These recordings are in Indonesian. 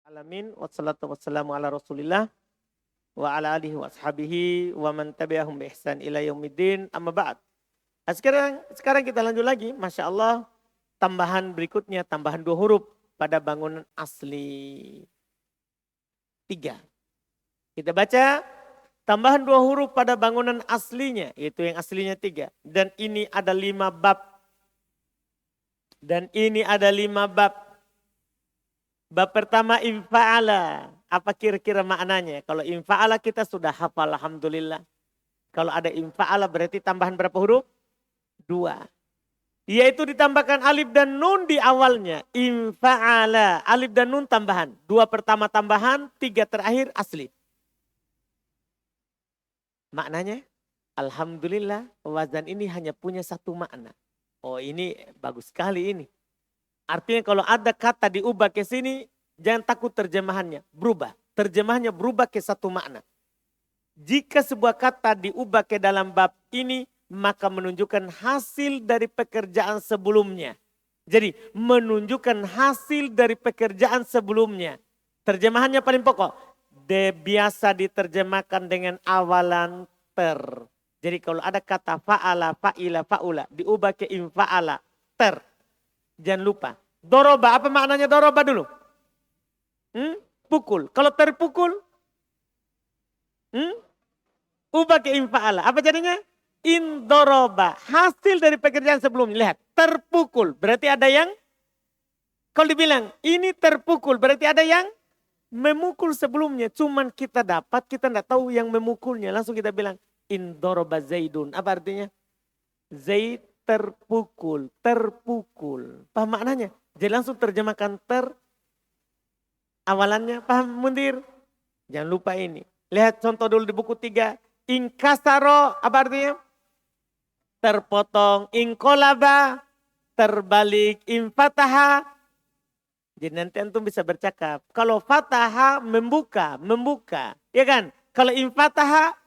Alamin wassalatu wassalamu ala Rasulillah wa ala alihi wa ashabihi wa man tabi'ahum bi ihsan ila yaumiddin amma ba'd. Nah, sekarang kita lanjut lagi, Masya Allah, tambahan berikutnya, tambahan 2 huruf pada bangunan asli 3. Kita baca tambahan 2 huruf pada bangunan aslinya, yaitu yang aslinya 3. Dan ini ada 5 bab. Dan ini ada 5 bab. Bab pertama infa'ala. Apa kira-kira maknanya? Kalau infa'ala kita sudah hafal, alhamdulillah. Kalau ada infa'ala berarti tambahan berapa huruf? 2. Yaitu ditambahkan alif dan nun di awalnya. Infa'ala. Alif dan nun tambahan. 2 pertama tambahan, 3 terakhir asli. Maknanya? Alhamdulillah wazan ini hanya punya 1 makna. Oh, ini bagus sekali ini. Artinya kalau ada kata diubah ke sini, jangan takut terjemahannya. Berubah. Terjemahannya berubah ke 1 makna. Jika sebuah kata diubah ke dalam bab ini, maka menunjukkan hasil dari pekerjaan sebelumnya. Jadi menunjukkan hasil dari pekerjaan sebelumnya. Terjemahannya paling pokok. Biasa diterjemahkan dengan awalan ter. Jadi kalau ada kata fa'ala, fa'ila, fa'ula, diubah ke infa'ala, ter. Jangan lupa. Doroba, apa maknanya doroba dulu? Pukul. Kalau terpukul, ubah ke infa'ala. Apa jadinya? Indoroba. Hasil dari pekerjaan sebelumnya. Lihat, terpukul. Berarti ada yang, kalau dibilang ini terpukul, berarti ada yang memukul sebelumnya. Cuman kita dapat, kita tidak tahu yang memukulnya. Langsung kita bilang, indoroba zaidun. Apa artinya? Zaid terpukul, terpukul. Paham maknanya? Jadi langsung terjemahkan awalannya. Paham Mundir? Jangan lupa ini. Lihat contoh dulu di buku 3. Inkasaro, apa artinya? Terpotong. Inkolaba, terbalik. Infataha. Jadi nanti antum bisa bercakap. Kalau fataha, membuka, membuka. Ya kan? Kalau infataha,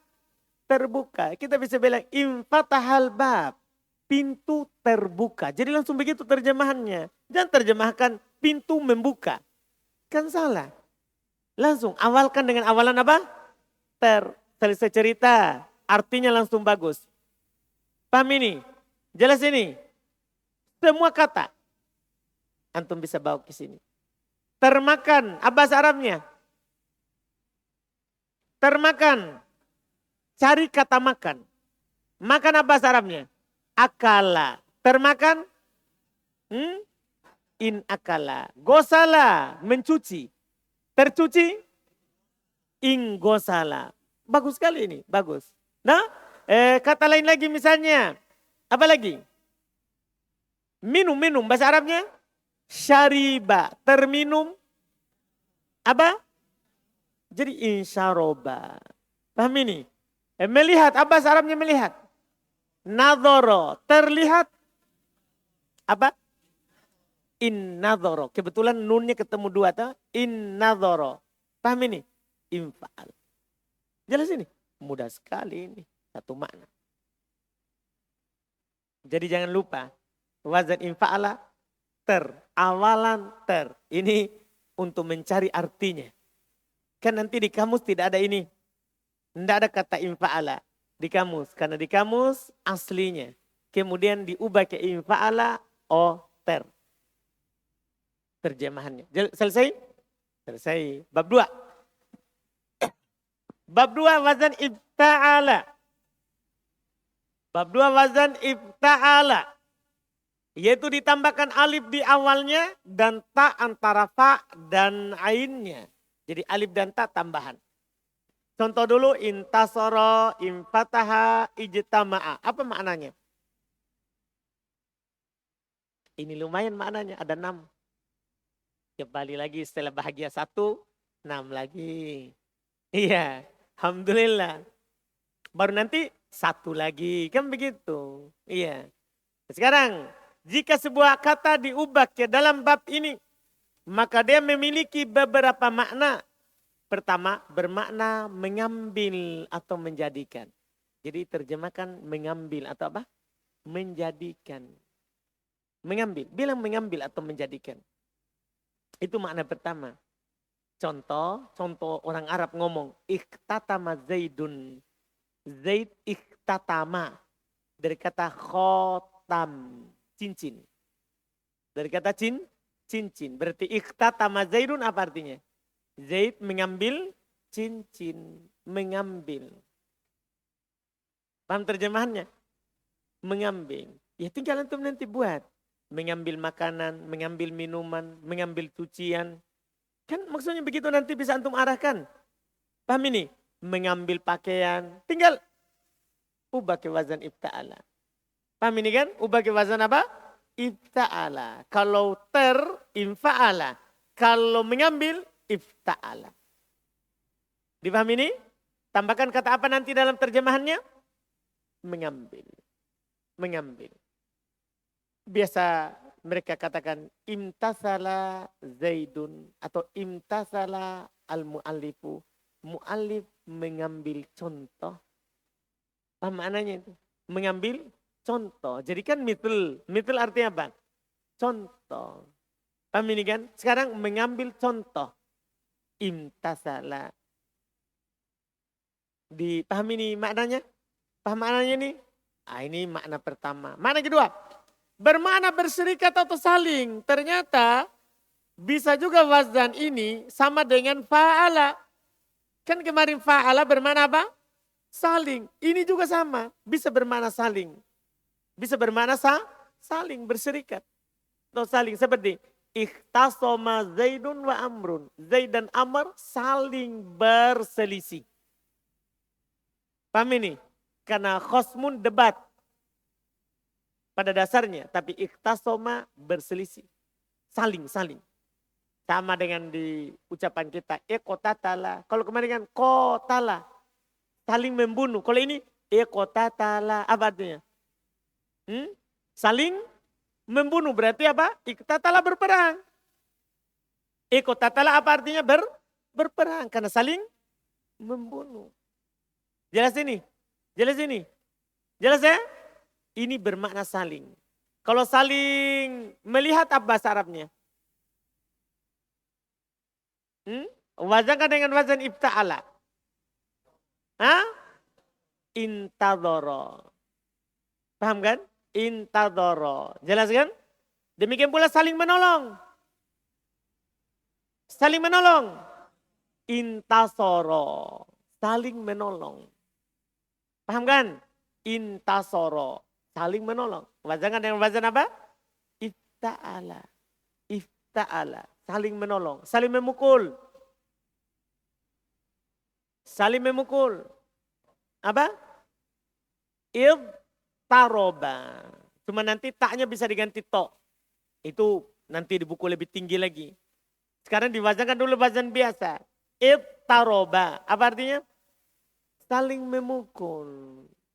terbuka. Kita bisa bilang infatahal bab. Pintu terbuka. Jadi langsung begitu terjemahannya. Jangan terjemahkan pintu membuka. Kan salah. Langsung awalkan dengan awalan apa? Selesai cerita. Artinya langsung bagus. Paham ini? Jelas ini? Semua kata. Antum bisa bawa ke sini. Termakan. Apa bahasa Arabnya? Termakan. Cari kata makan. Makan apa bahasa Arabnya? Akala. Termakan? In akala. Gosala. Mencuci. Tercuci? In gosala. Bagus sekali ini. Bagus. Nah, kata lain lagi misalnya. Apa lagi? Minum. Bahasa Arabnya? Syariba. Terminum. Apa? Jadi insyaroba. Paham ini? Melihat. Apa bahasa Arabnya melihat? Nadhoro, terlihat apa? In nadhoro. Kebetulan nunnya ketemu 2 tuh. In nadhoro. Paham ini? Infa'al. Jelas ini? Mudah sekali ini. 1 makna. Jadi jangan lupa. Wazan infa'ala awalan ter. Ini untuk mencari artinya. Kan nanti di kamus tidak ada ini. Tidak ada kata infa'ala. Di kamus. Karena di kamus aslinya. Kemudian diubah ke infa'ala ter. Terjemahannya. Selesai? Selesai. Bab 2. Bab 2 wazan ifta'ala. Bab 2 wazan ifta'ala. Yaitu ditambahkan alif di awalnya dan ta antara fa dan ainnya. Jadi alif dan ta tambahan. Contoh dulu intasoro, infataha, ijtama'a. Apa maknanya? Ini lumayan maknanya, ada 6. Kembali lagi setelah bahagia 1, 6 lagi. Iya, alhamdulillah. Baru nanti 1 lagi, kan begitu. Iya. Sekarang, jika sebuah kata diubah ke dalam bab ini, maka dia memiliki beberapa makna. Pertama, bermakna mengambil atau menjadikan. Jadi terjemahkan mengambil atau apa? Menjadikan. Mengambil. Bilang mengambil atau menjadikan. Itu makna pertama. Contoh orang Arab ngomong, ikhtatama Zaidun. Zaid ikhtatama. Dari kata khotam, cincin. Dari kata cincin. Berarti ikhtatama Zaidun apa artinya? Zaid mengambil cincin. Mengambil. Paham terjemahannya? Mengambil. Ya tinggal antum nanti buat. Mengambil makanan, mengambil minuman, mengambil cucian. Kan maksudnya begitu nanti bisa antum arahkan. Paham ini? Mengambil pakaian. Tinggal ubah ke wazan ifta'ala. Paham ini kan? Ubah ke wazan apa? Ifta'ala. Kalau infa'ala. Kalau mengambil, ifta'ala. Dipahami ini? Tambahkan kata apa nanti dalam terjemahannya? Mengambil. Mengambil. Biasa mereka katakan imtasala Zaidun atau imtasala al-mu'allifu. Mu'allif mengambil contoh. Apa maknanya itu? Mengambil contoh. Jadi kan mitul. Mitul artinya apa? Contoh. Paham ini kan? Sekarang mengambil contoh. Imtasala. Dipahami ini maknanya? Paham maknanya ini? Ini makna pertama. Makna kedua. Bermakna berserikat atau saling. Ternyata bisa juga wazan ini sama dengan fa'ala. Kan kemarin fa'ala bermakna apa? Saling. Ini juga sama. Bisa bermakna saling. Bisa bermakna saling berserikat. Atau saling seperti ikhtasoma Zaidun wa Amrun. Zaid dan Amr saling berselisih. Paham ini? Karena khosmun debat. Pada dasarnya. Tapi ikhtasoma berselisih. Saling. Sama dengan di ucapan kita. Ekotatala. Kalau kemarin kan kotala. Saling membunuh. Kalau ini ekotatala. Apa artinya? Saling membunuh. Berarti apa? Iktatala berperang. Ekotatala apa artinya? Berperang. Karena saling membunuh. Jelas ini? Jelas ya? Ini bermakna saling. Kalau saling melihat apa bahasa Arabnya? Wazan kan dengan wazan ifta'ala. Intadoro. Paham kan? Intadoro. Jelas kan? Demikian pula saling menolong. Saling menolong. Intasoro. Saling menolong. Paham kan? Intasoro. Saling menolong. Wazan kan dengan wazan apa? Ifta'ala. Ifta'ala. Saling menolong. Saling memukul. Saling memukul. Apa? Taroba. Cuma nanti taknya bisa diganti to. Itu nanti dibukul lebih tinggi lagi. Sekarang diwazankan dulu wazan biasa. Taroba. Apa artinya? Saling memukul.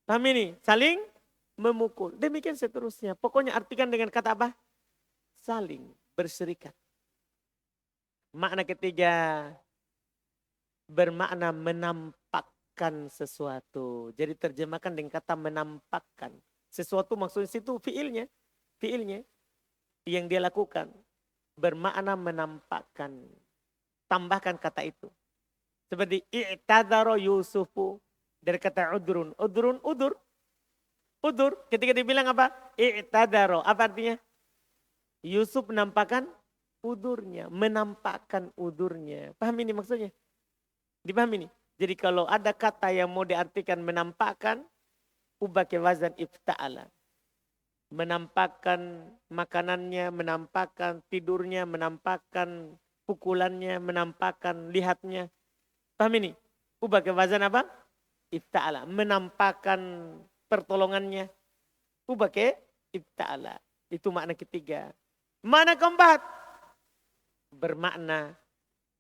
Paham ini? Saling memukul. Demikian seterusnya. Pokoknya artikan dengan kata apa? Saling berserikat. Makna ketiga. Bermakna menampakkan sesuatu. Jadi terjemahkan dengan kata menampakkan. Sesuatu maksudnya situ fiilnya. Fiilnya yang dia lakukan. Bermakna menampakkan. Tambahkan kata itu. Seperti i'tadharo Yusufu. Dari kata udrun. Udur. Ketika dibilang apa? I'tadharo. Apa artinya? Yusuf menampakkan udurnya. Menampakkan udurnya. Paham ini maksudnya? Dipahami ini? Jadi kalau ada kata yang mau diartikan menampakkan. Ubah ke wazan ifta'ala. Menampakkan makanannya, menampakkan tidurnya, menampakkan pukulannya, menampakkan lihatnya. Paham ini? Ubah ke wazan apa? Ifta'ala. Menampakkan pertolongannya. Ubah ke ifta'ala. Itu makna ketiga. Makna keempat. Bermakna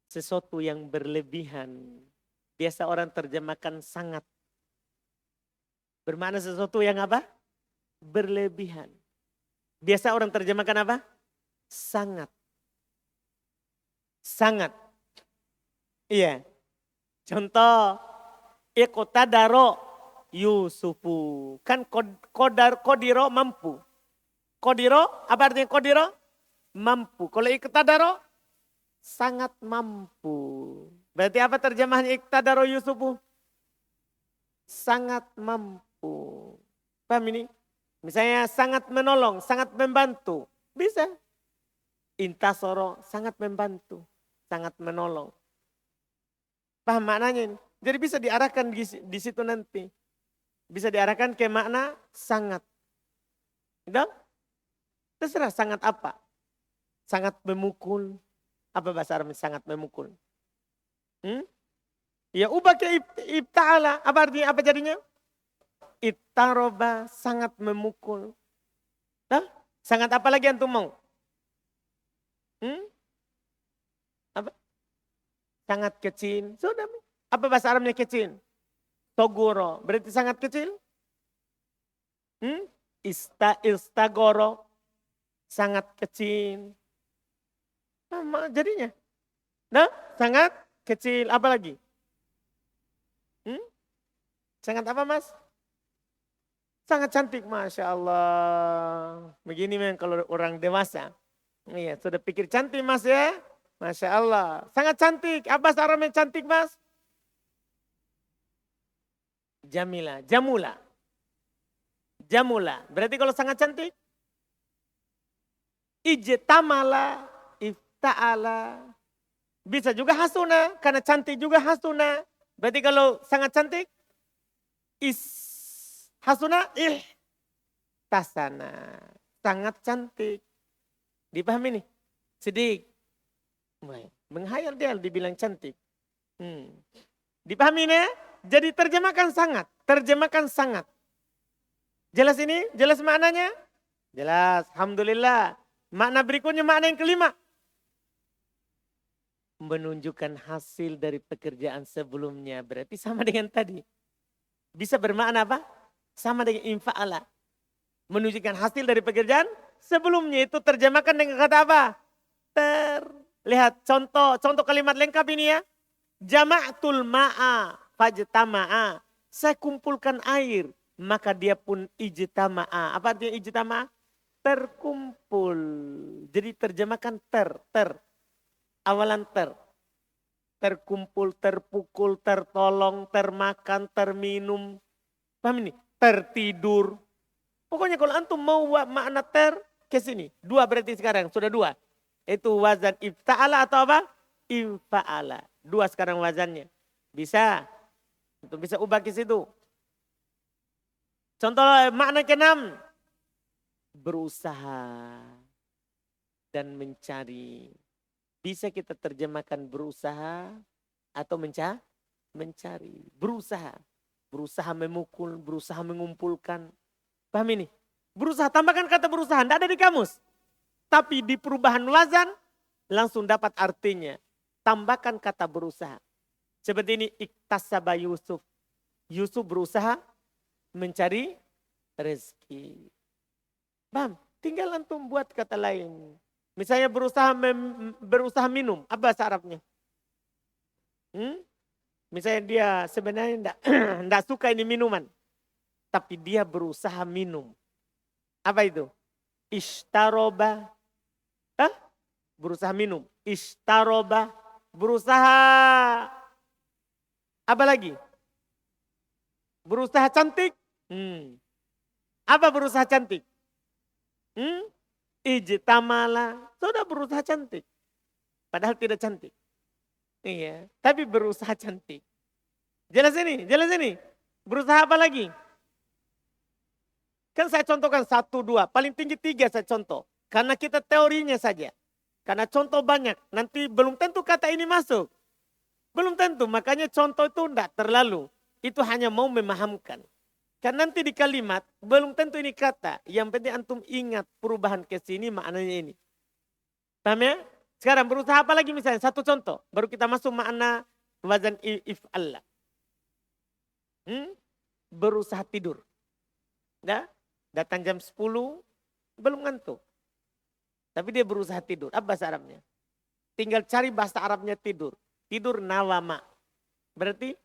sesuatu yang berlebihan. Biasa orang terjemahkan sangat. Bermakna sesuatu yang apa? Berlebihan. Biasa orang terjemahkan apa? Sangat. Sangat. Iya. Contoh. Iqtadaro Yusufu. Kan kodiro mampu. Kodiro, apa artinya kodiro? Mampu. Kalau iqtadaro, sangat mampu. Berarti apa terjemahannya iktadaro Yusufu? Sangat mampu. Paham ini? Misalnya sangat menolong, sangat membantu. Bisa. Intasoro sangat membantu, sangat menolong. Paham maknanya ini? Jadi bisa diarahkan di situ nanti. Bisa diarahkan ke makna sangat. Gitu? Terserah sangat apa. Sangat memukul. Apa bahasa Arab sangat memukul? Ya ubah ke ibta'ala. Apa artinya? Apa jadinya? Ittaroba sangat memukul. Nah, sangat apa lagi antum mau? Apa? Sangat kecil. Sudah. Apa bahasa Arabnya kecil? Togoro. Berarti sangat kecil? Istagoro. Sangat kecil. Sama jadinya. Nah, sangat kecil. Apa lagi? Sangat apa mas? Sangat cantik, Masya Allah. Begini memang kalau orang dewasa. Iya, sudah pikir cantik mas ya. Masya Allah. Sangat cantik. Apa bahasa Arabnya cantik mas? Jamila. Jamula. Jamula. Berarti kalau sangat cantik? Ijtamala. Ifta'ala. Bisa juga hasuna. Karena cantik juga hasuna. Berarti kalau sangat cantik? Hasuna tasana. Sangat cantik. Dipahami nih? Sedikit. Menghayal dia dibilang cantik. Dipahami nih? Jadi terjemahkan sangat. Terjemahkan sangat. Jelas ini? Jelas maknanya? Jelas. Alhamdulillah. Makna berikutnya makna yang kelima. Menunjukkan hasil dari pekerjaan sebelumnya. Berarti sama dengan tadi. Bisa bermakna apa? Sama dengan infa'ala. Menunjukkan hasil dari pekerjaan sebelumnya. Itu terjemahkan dengan kata apa? Lihat contoh kalimat lengkap ini ya. Jama'tul ma'a fajtama'a. Saya kumpulkan air. Maka dia pun ijtama'a. Apa artinya ijtama'a? Terkumpul. Jadi terjemahkan awalan terkumpul, terpukul, tertolong, termakan, terminum. Paham ini? Tertidur. Pokoknya kalau antum mau makna ke sini. 2 berarti sekarang, sudah 2. Itu wazan ifta'ala atau apa? Infa'ala. 2 sekarang wazannya. Bisa. Itu bisa ubah ke situ. Contoh makna ke-6. Berusaha dan mencari. Bisa kita terjemahkan berusaha atau mencari. Berusaha. Berusaha memukul, berusaha mengumpulkan. Paham ini? Berusaha, tambahkan kata berusaha. Tidak ada di kamus. Tapi di perubahan wazan langsung dapat artinya. Tambahkan kata berusaha. Seperti ini iktasaba Yusuf. Yusuf berusaha mencari rezeki. Paham? Tinggal antum buat kata lain. Misalnya berusaha minum. Apa bahasa Arabnya? Misalnya dia sebenarnya tidak suka ini minuman. Tapi dia berusaha minum. Apa itu? Ishtaroba. Berusaha minum. Ishtaroba. Berusaha. Apa lagi? Berusaha cantik. Apa berusaha cantik? Ijtamala. Sudah berusaha cantik. Padahal tidak cantik. Iya. Tapi berusaha cantik. Jelas ini. Berusaha apa lagi? Kan saya contohkan 1, 2. Paling tinggi 3 saya contoh. Karena kita teorinya saja. Karena contoh banyak. Nanti belum tentu kata ini masuk. Belum tentu. Makanya contoh itu tidak terlalu. Itu hanya mau memahamkan. Karena nanti di kalimat belum tentu ini kata. Yang penting antum ingat perubahan ke sini maknanya ini. Paham ya? Sekarang berusaha apa lagi misalnya? 1 contoh. Baru kita masuk makna wazan if'alla. Berusaha tidur. Datang jam 10 belum ngantuk. Tapi dia berusaha tidur. Apa bahasa Arabnya? Tinggal cari bahasa Arabnya tidur. Tidur nawama. Berarti?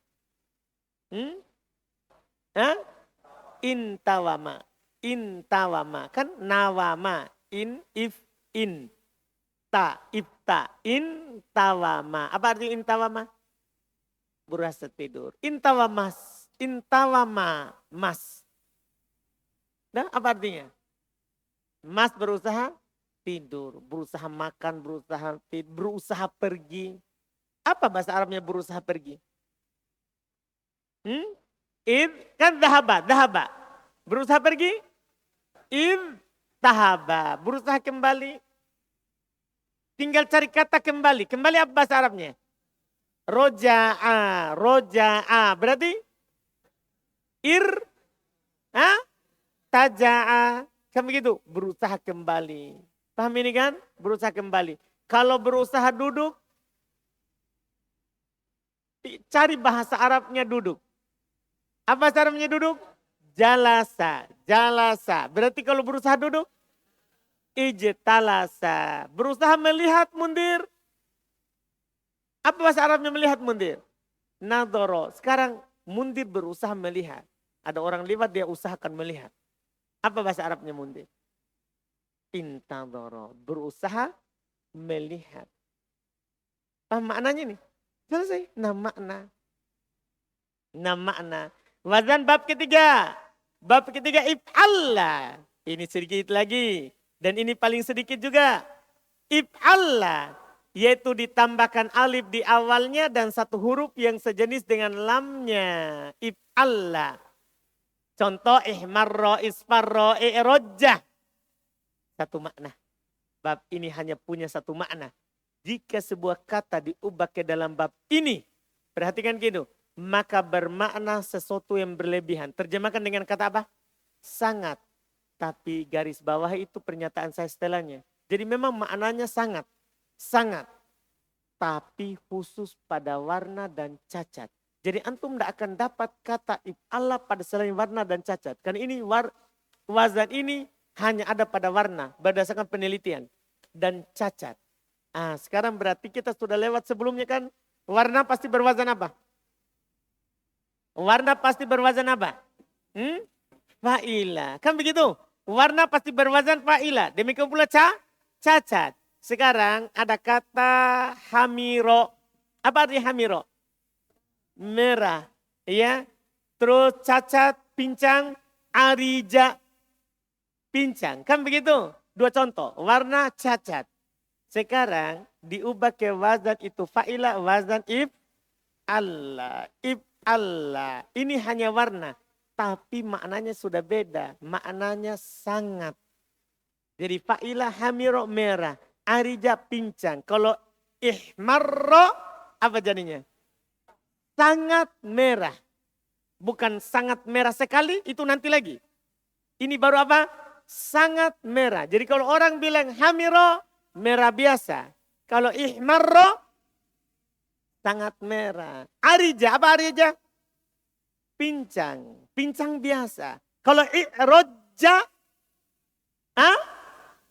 Intawama. Kan nawama. In. ibta, intawama. Apa arti intawama? Berusaha tidur. Intawama, mas. Nah, apa artinya? Mas berusaha tidur, berusaha makan, berusaha pergi. Apa bahasa Arabnya berusaha pergi? Kan dahaba. Berusaha pergi? Tahaba, berusaha kembali. Tinggal cari kata kembali. Kembali apa bahasa Arabnya? Roja'a. Berarti taja'a. Kan begitu, berusaha kembali. Paham ini kan? Berusaha kembali. Kalau berusaha duduk, cari bahasa Arabnya duduk. Apa bahasa Arabnya duduk? Jalasa. Berarti kalau berusaha duduk, ijtalasa. Berusaha melihat mundur. Apa bahasa Arabnya melihat mundur? Nadoro. Sekarang mundur berusaha melihat. Ada orang lewat dia usahakan melihat. Apa bahasa Arabnya mundur? Intadoro. Berusaha melihat. Paham maknanya nih? Selesai. Nah makna. Wazan bab ketiga. Bab ketiga if'alla. Ini sedikit lagi. Dan ini paling sedikit juga. If'alla. Yaitu ditambahkan alif di awalnya dan satu huruf yang sejenis dengan lamnya. If'alla. Contoh ihmarro, isfarro, i'rojjah. Satu makna. Bab ini hanya punya satu makna. Jika sebuah kata diubah ke dalam bab ini. Perhatikan gitu. Maka bermakna sesuatu yang berlebihan. Terjemahkan dengan kata apa? Sangat. Tapi garis bawah itu pernyataan saya setelahnya. Jadi memang maknanya sangat. Sangat. Tapi khusus pada warna dan cacat. Jadi antum tidak akan dapat kata if'alla pada selain warna dan cacat. Karena ini wazan ini hanya ada pada warna berdasarkan penelitian dan cacat. Sekarang berarti kita sudah lewat sebelumnya kan. Warna pasti berwazan apa? Warna pasti berwazan apa? Fa'ila. Kan begitu? Warna pasti berwazan fa'ila. Demikian pula cacat. Sekarang ada kata hamiro. Apa arti hamiro? Merah, ya. Terus cacat, pincang, arija, pincang. Kan begitu? Dua contoh, warna cacat. Sekarang diubah ke wazan itu fa'ila, wazan if'alla. If'alla. Ini hanya warna, tapi maknanya sudah beda. Maknanya sangat. Jadi fa'ila hamiro merah, arija pincang. Kalau ihmarro apa jadinya? Sangat merah. Bukan sangat merah sekali, itu nanti lagi. Ini baru apa? Sangat merah. Jadi kalau orang bilang hamiro, merah biasa. Kalau ihmarro, sangat merah. Arija, apa arija? Pincang. Pincang biasa. Kalau i'rojja,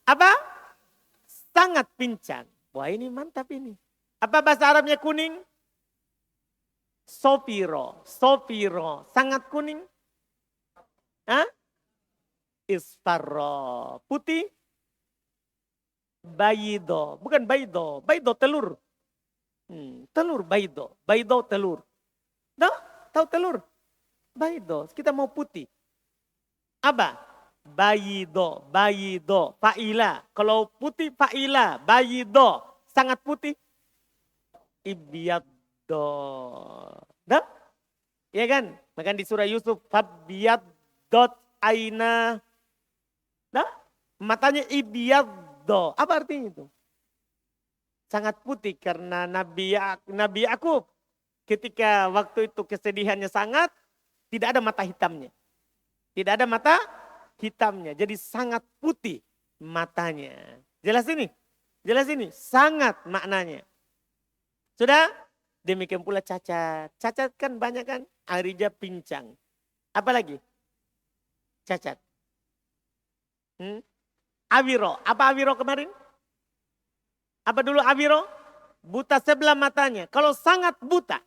apa? Sangat pincang. Wah ini mantap ini. Apa bahasa Arabnya kuning? Sopiro, sangat kuning. Isfarro, putih. Baido, bukan baido telur. Telur baido telur. Nah, tahu telur? Baido, kita mau putih. Apa? Baido, fa'ila. Kalau putih fa'ila, baido, sangat putih. Ibyad. Nah, ya kan? Maka di surah Yusuf fabiyad aina. Nah, matanya ibyaddo. Apa artinya itu? Sangat putih karena Nabi Yakub ketika waktu itu kesedihannya sangat, tidak ada mata hitamnya. Tidak ada mata hitamnya. Jadi sangat putih matanya. Jelas ini? Sangat maknanya. Sudah? Demikian pula cacat. Cacat kan banyak kan? Arija pincang. Apa lagi? Cacat. Awiro. Apa awiro kemarin? Apa dulu awiro? Buta sebelah matanya. Kalau sangat buta.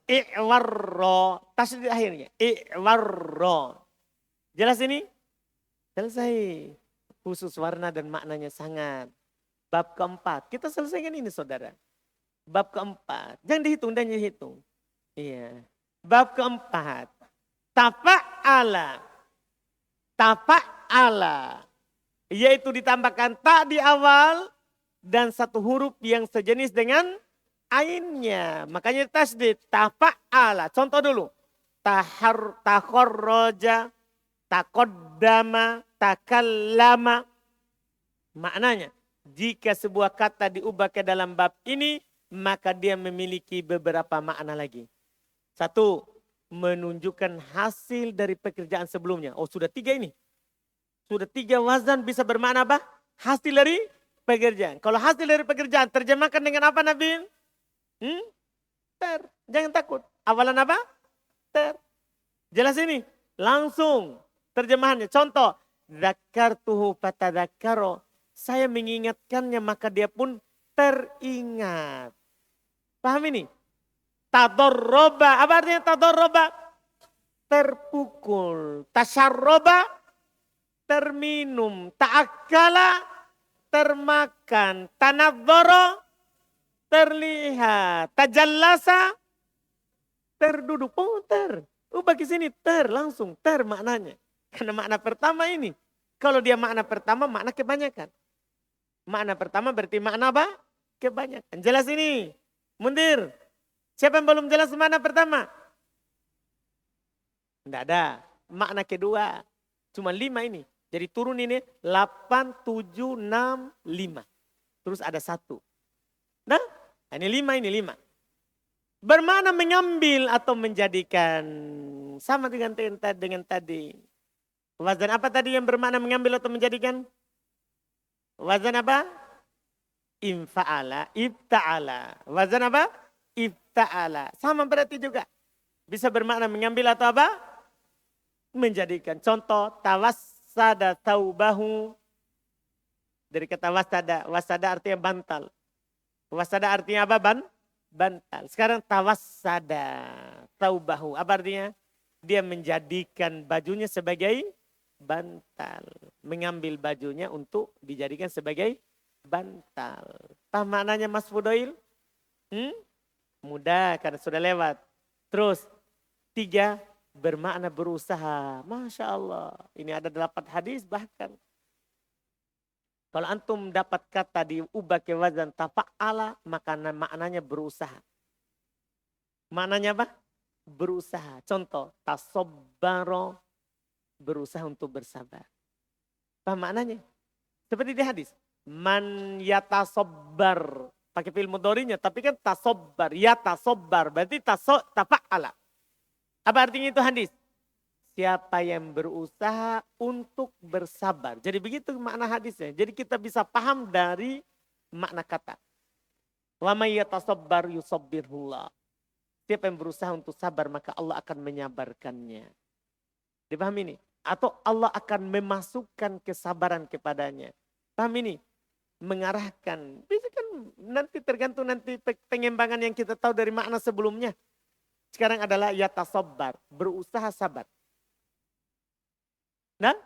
I'warro. Tasydid akhirnya. I'warro. Jelas ini? Selesai. khusus warna dan maknanya sangat. Bab keempat, kita selesaikan ini saudara. Bab keempat, jangan dihitung dan dihitung. Iya. Bab keempat, tafa'ala. Tafa'ala. Yaitu ditambahkan ta di awal dan satu huruf yang sejenis dengan ainnya. Makanya tasdid, tafa'ala. Contoh dulu. Takharroja, takoddama, takallama. Maknanya, jika sebuah kata diubah ke dalam bab ini, maka dia memiliki beberapa makna lagi. Satu, menunjukkan hasil dari pekerjaan sebelumnya. Oh sudah 3 ini. Sudah 3 wazan bisa bermakna apa? Hasil dari pekerjaan. Kalau hasil dari pekerjaan terjemahkan dengan apa Nabi? Ter. Jangan takut. Awalan apa? Ter. Jelas ini. Langsung terjemahannya. Contoh. Dzakartuhu fatadzakaro. Saya mengingatkannya maka dia pun teringat. Paham ini? Tadorroba. Apa artinya tadorroba? Terpukul. Tasyarroba. Terminum. Ta'akala. Termakan. Tanadzoro. Terlihat. Tajallasa. Terduduk. Oh ter. Ubah ke sini ter. Langsung ter maknanya. Karena makna pertama ini. Kalau dia makna pertama makna kebanyakan. Makna pertama berarti makna apa? Kebanyakan. Jelas ini. Mundir. Siapa yang belum jelas makna pertama? Tidak ada. Makna kedua. Cuma 5 ini. Jadi turun ini 8, 7, 6, 5. Terus ada 1. Nah ini 5. Bermakna mengambil atau menjadikan. Sama dengan tadi. Wazan apa tadi yang bermakna mengambil atau menjadikan? Wazan apa? Infa'ala, ibta'ala. Wazan apa? Ibta'ala. Sama berarti juga. Bisa bermakna mengambil atau apa? Menjadikan. Contoh, tawassada taubahu. Dari kata wasada. Wasada artinya bantal. Wasada artinya apa? Bantal. Sekarang tawassada taubahu. Apa artinya? Dia menjadikan bajunya sebagai bantal. Mengambil bajunya untuk dijadikan sebagai bantal. Paham maknanya Mas Fudoil? Mudah karena sudah lewat. Terus 3 bermakna berusaha. Masya Allah. Ini ada 8 hadis bahkan. Kalau antum dapat kata diubah ke wazan tafa'ala, maka maknanya berusaha. Maknanya apa? Berusaha. Contoh, tasobbaro, berusaha untuk bersabar. Paham maknanya? Seperti di hadis. Man yatasobbar. Pakai fi'il mudhari'nya, tapi kan tasobbar. Yatasobbar, berarti tafa'ala. Apa artinya itu hadis? Siapa yang berusaha untuk bersabar. Jadi begitu makna hadisnya. Jadi kita bisa paham dari makna kata. Wa may yatasobbar yusabbirhullah. Siapa yang berusaha untuk sabar maka Allah akan menyabarkannya. Dipahami ini? Atau Allah akan memasukkan kesabaran kepadanya. Paham ini? Mengarahkan. Bisa kan nanti tergantung nanti pengembangan yang kita tahu dari makna sebelumnya. Sekarang adalah yatasobbar. Berusaha sabar. Nah,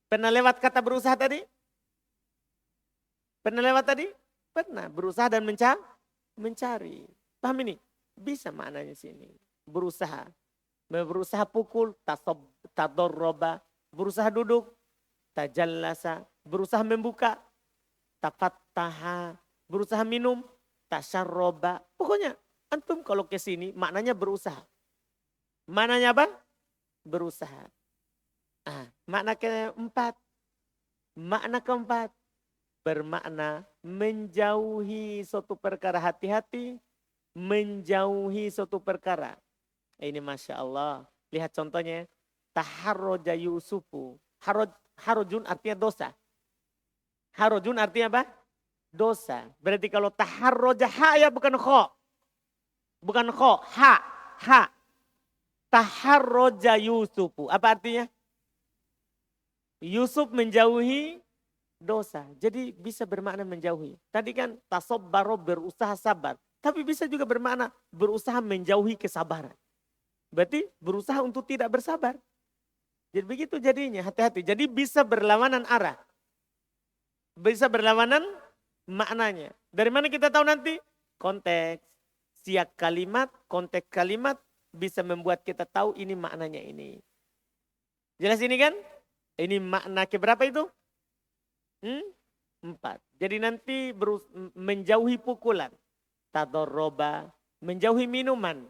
pernah lewat kata berusaha tadi? Pernah lewat tadi? Pernah. Berusaha dan mencari. Paham ini? Bisa maknanya sini. Berusaha. Berusaha pukul, tadorroba. Berusaha duduk, tajallasa. Berusaha membuka, tafattaha. Berusaha minum, tasyarroba. Pokoknya antum kalau ke sini maknanya berusaha. Maknanya apa? Berusaha. Makna keempat. Makna keempat. Bermakna menjauhi suatu perkara, hati-hati. Menjauhi suatu perkara. Ini Masya Allah. Lihat contohnya. Taharroja Yusufu. Harojun artinya dosa. Harojun artinya apa? Dosa. Berarti kalau taharroja ha ya bukan kho. Bukan kho. Ha. Taharroja Yusufu. Apa artinya? Yusuf menjauhi dosa. Jadi bisa bermakna menjauhi. Tadi kan tasobbaro berusaha sabar. Tapi bisa juga bermakna berusaha menjauhi kesabaran. Berarti berusaha untuk tidak bersabar. Jadi begitu jadinya, hati-hati. Jadi bisa berlawanan arah. Bisa berlawanan maknanya. Dari mana kita tahu nanti? Konteks, siak kalimat, konteks kalimat bisa membuat kita tahu ini maknanya ini. Jelas ini kan? Ini makna keberapa itu? 4. Jadi nanti menjauhi pukulan. Tadorroba, menjauhi minuman.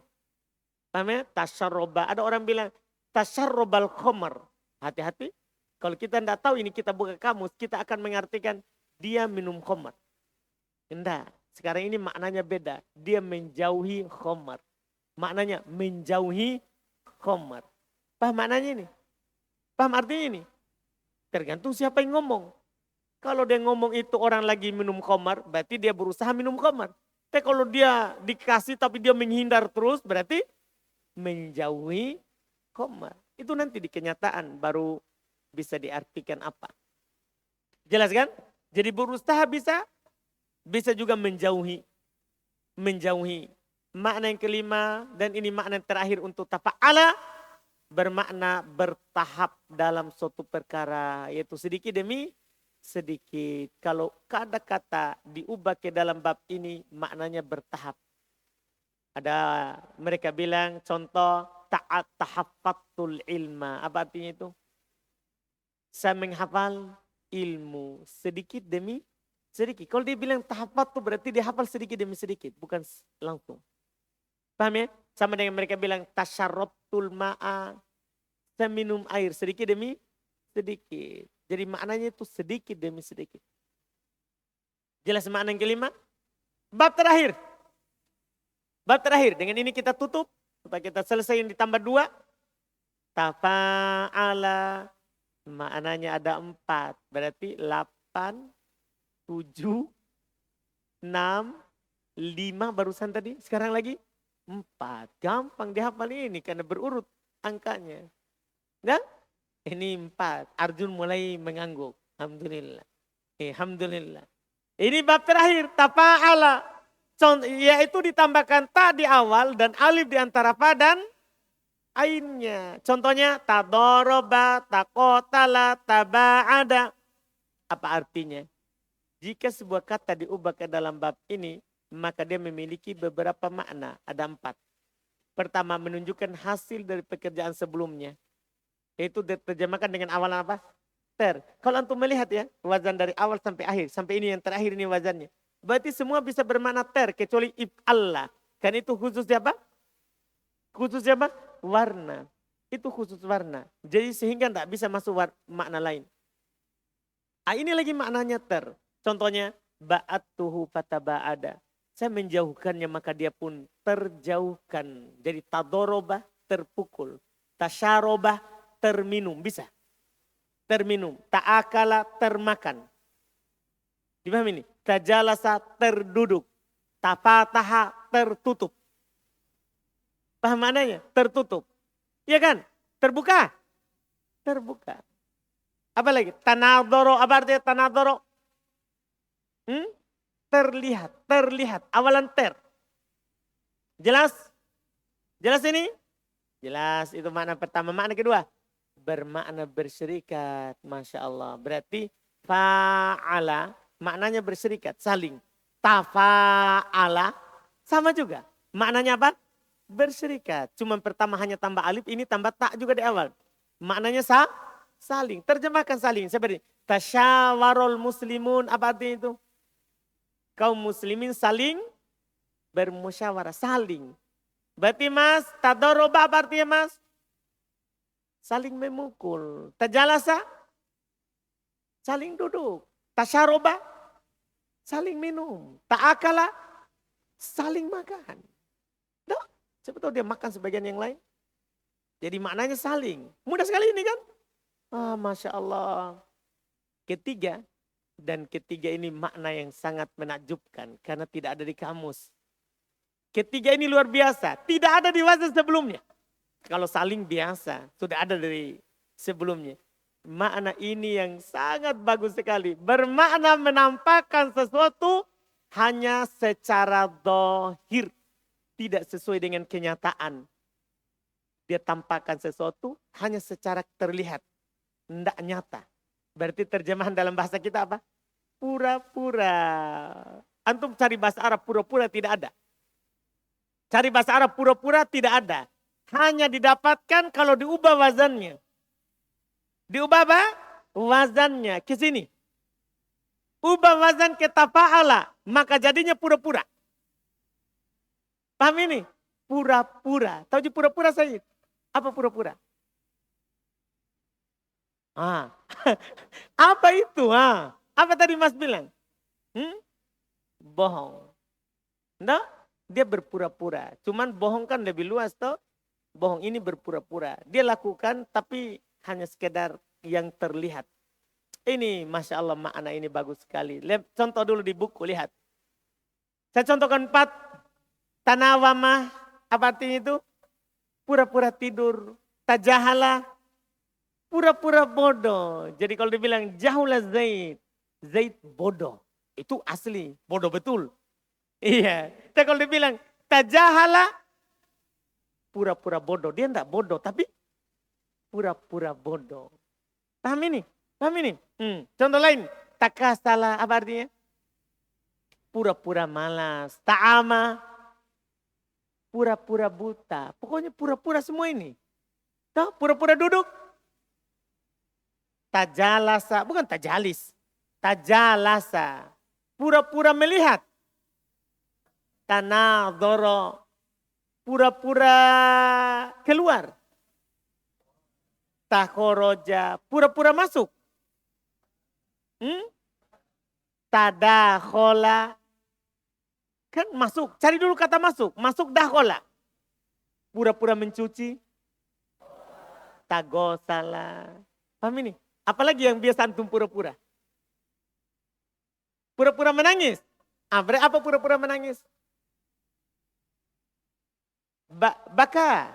Paham ya? Tasyarroba. Ada orang bilang tasyarrobal khomer. Hati-hati. Kalau kita tidak tahu ini kita buka kamus, kita akan mengartikan dia minum khomer. Enggak. Sekarang ini maknanya beda. Dia menjauhi khomer. Maknanya menjauhi khomer. Paham maknanya ini? Paham artinya ini? Tergantung siapa yang ngomong. Kalau dia ngomong itu orang lagi minum khomer, berarti dia berusaha minum khomer. Tapi kalau dia dikasih tapi dia menghindar terus, berarti menjauhi khomer. Itu nanti di kenyataan baru bisa diartikan apa. Jelas kan? Jadi berusaha bisa juga menjauhi. Menjauhi. Makna yang kelima dan ini makna yang terakhir untuk tafa'ala. Bermakna bertahap dalam suatu perkara. Yaitu sedikit demi sedikit. Kalau kata-kata diubah ke dalam bab ini maknanya bertahap. Ada mereka bilang contoh ta'at tahaffatul ilma. Apa artinya itu? Saya menghafal ilmu sedikit demi sedikit. Kalau dia bilang tahafat itu berarti dia hafal sedikit demi sedikit. Bukan langsung. Paham ya? Sama dengan mereka bilang tasyarrabtul ma'a. Saya minum air sedikit demi sedikit. Jadi maknanya itu sedikit demi sedikit. Jelas makna yang kelima? Bab terakhir. Bab terakhir. Dengan ini kita tutup. Supaya kita selesai yang ditambah 2. Tafa'ala. Maknanya ada 4. Berarti 8, 7, 6, 5 barusan tadi. Sekarang lagi 4. Gampang dihafal ini karena berurut angkanya. Dan ini 4. Arjun mulai mengangguk. Alhamdulillah. Alhamdulillah. Ini bab terakhir. Tafa'ala. Yaitu ditambahkan ta di awal dan alif di antara fa dan ainnya. Contohnya tadoroba, takotala, taba'ada. Apa artinya? Jika sebuah kata diubah ke dalam bab ini, maka dia memiliki beberapa makna. Ada 4. Pertama, menunjukkan hasil dari pekerjaan sebelumnya. Itu diterjemahkan dengan awalan apa? Ter. Kalau antum melihat ya, wazan dari awal sampai akhir. Sampai ini yang terakhir ini wazannya. Berarti semua bisa bermakna ter, kecuali if'alla. Kan itu khusus apa? Khusus apa? Warna. Itu khusus warna. Jadi sehingga tidak bisa masuk makna lain. Ini lagi maknanya ter. Contohnya, ba'attuhu fataba'ada. Saya menjauhkannya maka dia pun terjauhkan. Jadi tadorobah terpukul. Tasyarobah terminum. Bisa. Terminum. Ta'akala termakan. Dipahami ini? Tajalasa terduduk. Tafataha tertutup. Paham maknanya? Tertutup. Iya kan? Terbuka. Terbuka. Apa lagi? Tanadoro. Apa artinya tanadoro? Terlihat. Terlihat. Awalan ter. Jelas? Jelas ini? Jelas. Itu makna pertama. Makna kedua? Bermakna berserikat. Masya Allah. Berarti fa'ala. Maknanya berserikat. Saling. Tafa'ala. Sama juga. Maknanya apa? Berserikat. Cuma pertama hanya tambah alif. Ini tambah tak juga di awal. Maknanya saling. Terjemahkan saling. Seperti tasyawarul muslimun. Apa artinya itu? Kaum muslimin saling bermusyawarah. Saling. Berarti mas, tadoroba apa artinya mas? Saling memukul. Tajalasa? Saling duduk. Tasyaroba? Saling minum. Ta'akala? Saling makan. Nah, siapa tahu dia makan sebagian yang lain. Jadi maknanya saling. Mudah sekali ini kan? Masya Allah. Ketiga. Dan ketiga ini makna yang sangat menakjubkan. Karena tidak ada di kamus. Ketiga ini luar biasa. Tidak ada di wazan sebelumnya. Kalau saling biasa. Sudah ada dari sebelumnya. Makna ini yang sangat bagus sekali. Bermakna menampakkan sesuatu hanya secara dohir. Tidak sesuai dengan kenyataan. Dia tampakkan sesuatu hanya secara terlihat. Tidak nyata. Berarti terjemahan dalam bahasa kita apa? Pura-pura. Antum cari bahasa Arab pura-pura tidak ada. Cari bahasa Arab pura-pura tidak ada. Hanya didapatkan kalau diubah wazannya. Diubah apa? Wazannya ke sini. Ubah wazan ke tafa'ala. Maka jadinya pura-pura. Paham ini? Pura-pura. Tahu pura-pura Said? Apa pura-pura? Ah. Apa itu? Apa tadi Mas bilang? Bohong. Enggak? Dia berpura-pura. Cuman bohong kan lebih luas toh. Bohong ini berpura-pura. Dia lakukan tapi hanya sekedar yang terlihat. Ini Masya Allah makna ini bagus sekali. Lihat, contoh dulu di buku, lihat. Saya contohkan 4. Tanawamah, apa artinya itu? Pura-pura tidur. Tajahala, pura-pura bodoh. Jadi kalau dibilang jahulah Zaid. Zaid bodoh. Itu asli, bodoh betul. Iya. Tapi kalau dibilang tajahala, pura-pura bodoh. Dia enggak bodoh, tapi pura-pura bodoh. Paham ini? Paham ini? Contoh lain. Takasala, apa artinya? Pura-pura malas. Ta'ama, pura-pura buta. Pokoknya pura-pura semua ini. Tahu? Pura-pura duduk. Tajalasa, bukan tajalis. Tajalasa, pura-pura melihat. Tanadoro, pura-pura keluar. Takhoroja, pura-pura masuk. Tadakhola, kan masuk. Cari dulu kata masuk. Masuk dakhola. Pura-pura mencuci. Tagosala. Paham ini? Apalagi yang biasa antum pura-pura? Pura-pura menangis. Apa pura-pura menangis? Baka.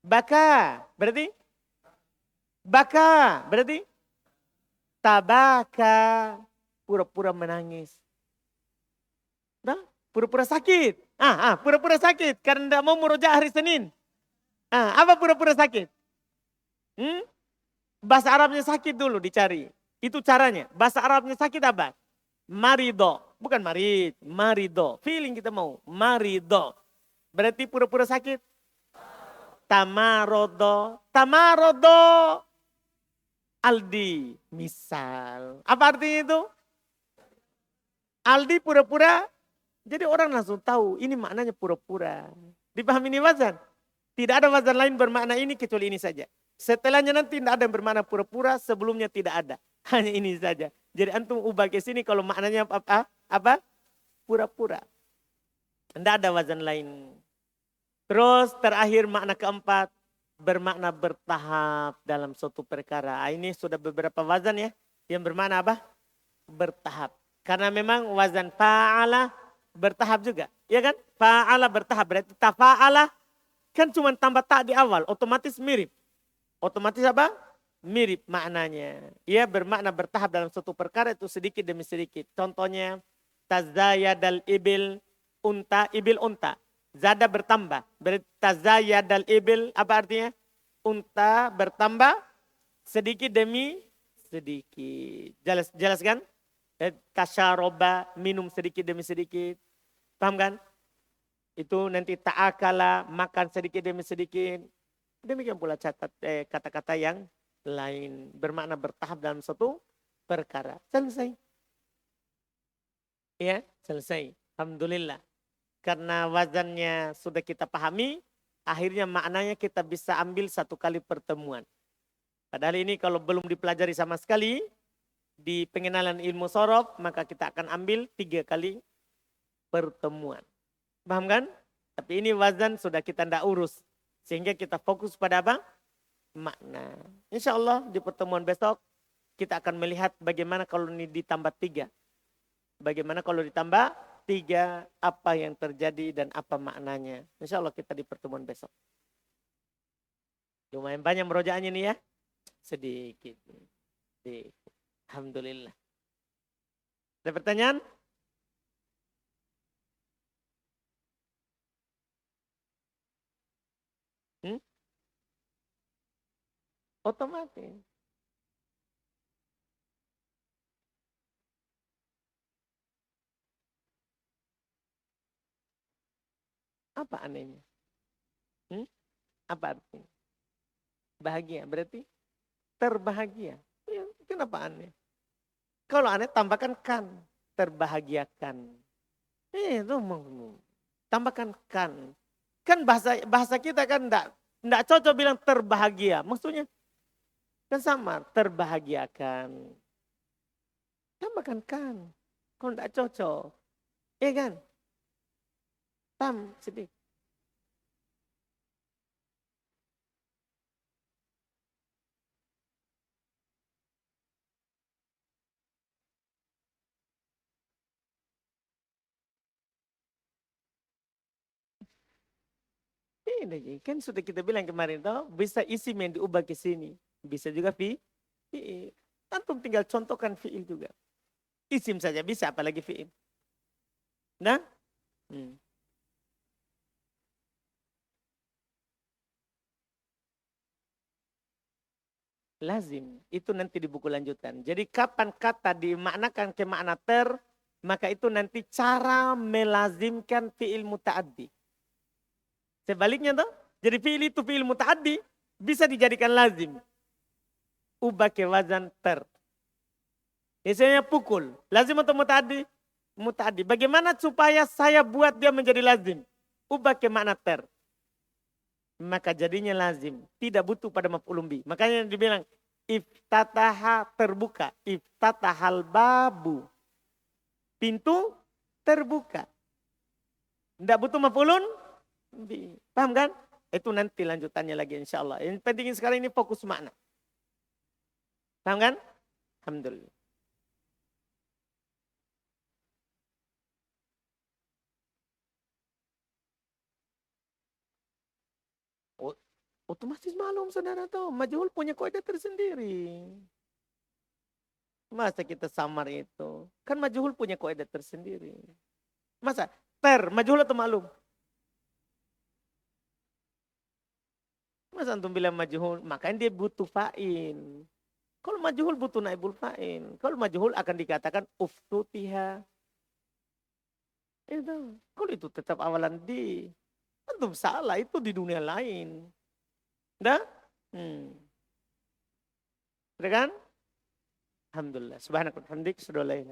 Baka. Berarti? Baka. Berarti? Tabaka. Pura-pura menangis. Nah, pura-pura sakit. Pura-pura sakit. Karena tidak mau murojaah hari Senin. Apa pura-pura sakit? Bahasa Arabnya sakit dulu dicari. Itu caranya. Bahasa Arabnya sakit apa? Marido. Bukan marid. Marido. Feeling kita mau. Marido. Berarti pura-pura sakit. Tamarodo. Tamarodo. Aldi. Misal. Apa artinya itu? Aldi pura-pura. Jadi orang langsung tahu. Ini maknanya pura-pura. Dipahami ini wazan? Tidak ada wazan lain bermakna ini kecuali ini saja. Setelahnya nanti tidak ada yang bermakna pura-pura, sebelumnya tidak ada. Hanya ini saja. Jadi antum ubah ke sini kalau maknanya apa? Pura-pura. Tidak ada wazan lain. Terus terakhir makna keempat, bermakna bertahap dalam suatu perkara. Ini sudah beberapa wazan ya, yang bermakna apa? Bertahap. Karena memang wazan fa'ala bertahap juga. Ya kan? Fa'ala bertahap, berarti tafa'ala kan cuma tambah tak di awal, otomatis mirip. Otomatis apa? Mirip maknanya. Ia bermakna bertahap dalam suatu perkara itu sedikit demi sedikit. Contohnya, tazayadal ibil unta. Zada bertambah. Berarti tazayadal ibil, apa artinya? Unta bertambah sedikit demi sedikit. Jelas kan? Tasyaroba, minum sedikit demi sedikit. Paham kan? Itu nanti ta'akala, makan sedikit demi sedikit. Demikian pula kata-kata yang lain. Bermakna bertahap dalam suatu perkara. Selesai. Ya, selesai. Alhamdulillah. Karena wazannya sudah kita pahami, akhirnya maknanya kita bisa ambil satu kali pertemuan. Padahal ini kalau belum dipelajari sama sekali, di pengenalan ilmu sorof, maka kita akan ambil 3 kali pertemuan. Paham kan? Tapi ini wazan sudah kita tidak urus. Sehingga kita fokus pada apa? Makna. Insya Allah di pertemuan besok kita akan melihat bagaimana kalau ini ditambah 3. Bagaimana kalau ditambah 3, apa yang terjadi dan apa maknanya. Insya Allah kita di pertemuan besok. Lumayan banyak merojaannya nih ya. Sedikit. Alhamdulillah. Ada pertanyaan? Otomatis. Apa anehnya? Hmm? Apa artinya? Bahagia berarti terbahagia. Ya, kenapa aneh? Kalau aneh tambahkan kan, terbahagiakan. Itu tambahkan kan. Kan bahasa bahasa kita kan enggak cocok bilang terbahagia. Maksudnya kan sama, terbahagiakan. Tambahkan kan. Kalau enggak cocok. Iya kan? Sedih. Ini kan sudah kita bilang kemarin toh, bisa isim yang diubah ke sini. Bisa juga fi'il. Antum tinggal contohkan fi'il juga. Isim saja bisa, apalagi fi'il. Nah, hmm. Lazim. Itu nanti di buku lanjutan. Jadi kapan kata dimaknakan ke makna ter, maka itu nanti cara melazimkan fi'il muta'addi. Sebaliknya toh, jadi fi'il itu fi'il muta'addi bisa dijadikan lazim. Ubah ke wazan ter. Misalnya pukul. Lazim atau muta'addi? Muta'addi. Bagaimana supaya saya buat dia menjadi lazim? Ubah ke makna ter. Maka jadinya lazim. Tidak butuh pada maf'ulun bi. Makanya dibilang iftataha terbuka. Iftatahal babu. Pintu terbuka. Tidak butuh maf'ulun bi. Paham kan? Itu nanti lanjutannya lagi insya Allah. Yang penting sekarang ini fokus makna. Paham kan? Alhamdulillah. Otomatis malum saudara tahu. Majhul punya kaidah tersendiri. Masa kita samar itu? Kan majhul punya kaidah tersendiri. Masa majhul atau malum? Masa antum bilang majhul? Makanya dia butuh fa'in. Kalau majhul butuh naibul fa'in. Kalau majhul akan dikatakan uftutiha. Itu. Kalau itu tetap awalan di. Antum salah itu di dunia lain. Dah? Hmm. Sudah kan? Alhamdulillah. Subhanakallah. Hamdik. Sudah lain.